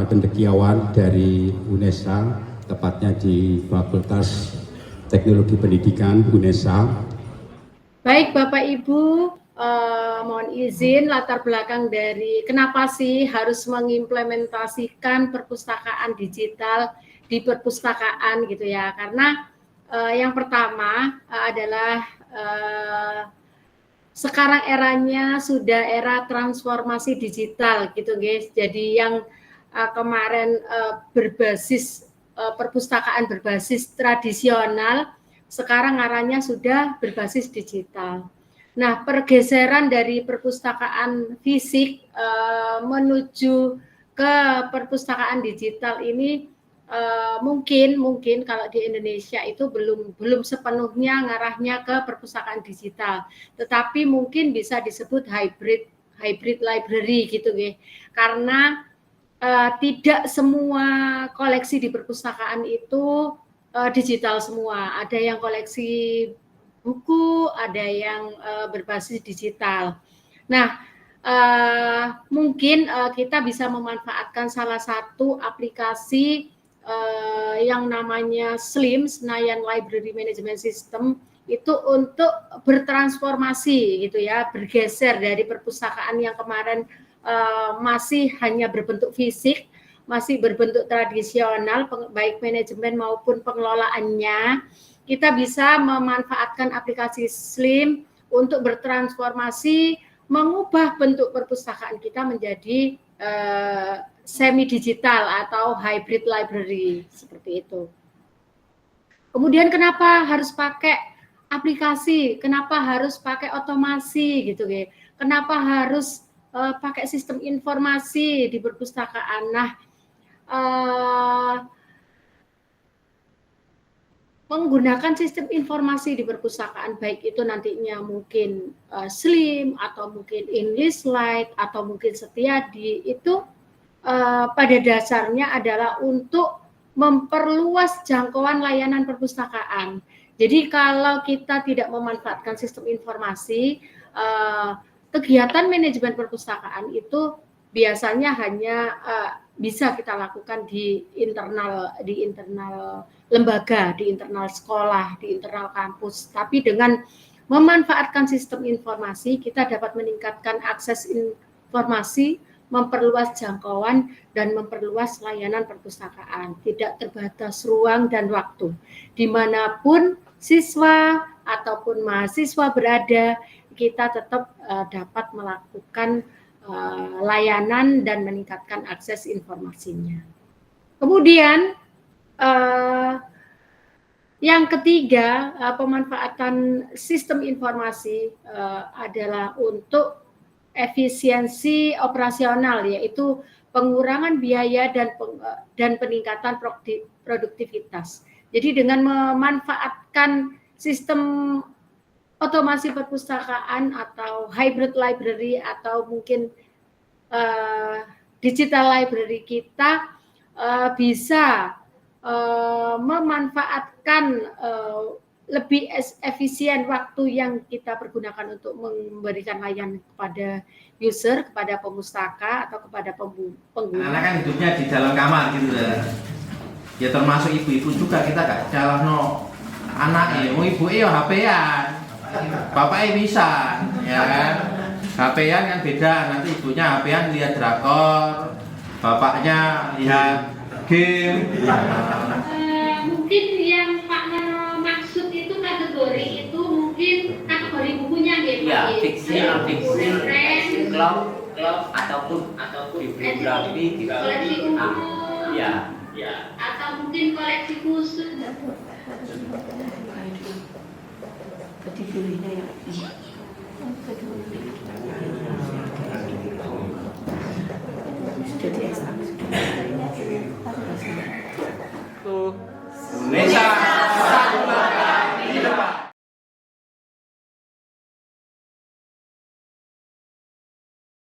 para cendekiawan dari UNESA, tepatnya di Fakultas Teknologi Pendidikan UNESA. Baik Bapak Ibu, mohon izin latar belakang dari kenapa sih harus mengimplementasikan perpustakaan digital di perpustakaan gitu ya. Karena yang pertama adalah sekarang eranya sudah era transformasi digital gitu guys. Jadi yang kemarin berbasis perpustakaan berbasis tradisional, sekarang arahnya sudah berbasis digital. Nah, pergeseran dari perpustakaan fisik menuju ke perpustakaan digital ini mungkin kalau di Indonesia itu belum sepenuhnya ngarahnya ke perpustakaan digital, tetapi mungkin bisa disebut hybrid library gitu guys. Karena tidak semua koleksi di perpustakaan itu digital semua. Ada yang koleksi buku, ada yang berbasis digital. Nah, mungkin kita bisa memanfaatkan salah satu aplikasi yang namanya SLIM, Senayan Library Management System, itu untuk bertransformasi gitu ya, bergeser dari perpustakaan yang kemarin masih hanya berbentuk fisik, masih berbentuk tradisional, baik manajemen maupun pengelolaannya. Kita bisa memanfaatkan aplikasi SLIM untuk bertransformasi, mengubah bentuk perpustakaan kita menjadi semi digital atau hybrid library seperti itu. Kemudian kenapa harus pakai aplikasi? Kenapa harus pakai otomasi gitu, kenapa harus pakai sistem informasi di perpustakaan? Nah, menggunakan sistem informasi di perpustakaan, baik itu nantinya mungkin SLIM atau mungkin English Lite atau mungkin Setiadi, itu pada dasarnya adalah untuk memperluas jangkauan layanan perpustakaan. Jadi kalau kita tidak memanfaatkan sistem informasi, kegiatan manajemen perpustakaan itu biasanya hanya bisa kita lakukan di internal lembaga, di internal sekolah, di internal kampus. Tapi dengan memanfaatkan sistem informasi, kita dapat meningkatkan akses informasi, memperluas jangkauan, dan memperluas layanan perpustakaan. Tidak terbatas ruang dan waktu. Dimanapun siswa ataupun mahasiswa berada, kita tetap dapat melakukan layanan dan meningkatkan akses informasinya. Kemudian yang ketiga, pemanfaatan sistem informasi adalah untuk efisiensi operasional, yaitu pengurangan biaya dan peningkatan produktivitas. Jadi dengan memanfaatkan sistem otomasi perpustakaan atau hybrid library atau mungkin digital library, kita bisa memanfaatkan lebih efisien waktu yang kita pergunakan untuk memberikan layanan kepada user, kepada pemustaka atau kepada pengguna. Anak kan hidupnya di dalam kamar gitu ya, termasuk ibu-ibu juga, kita gak calahno anak ya, ibu ya HP-an, bapaknya bisa ya kan, HP-an kan beda, nanti ibunya HP-an lihat drakor, bapaknya lihat game. Mungkin yang Pak Nono maksud itu kategori itu mungkin kategori bukunya gitu. Ya, fiksi, klub ataupun bibliografi gitu. Koleksi umum. Ya. Atau mungkin koleksi khusus.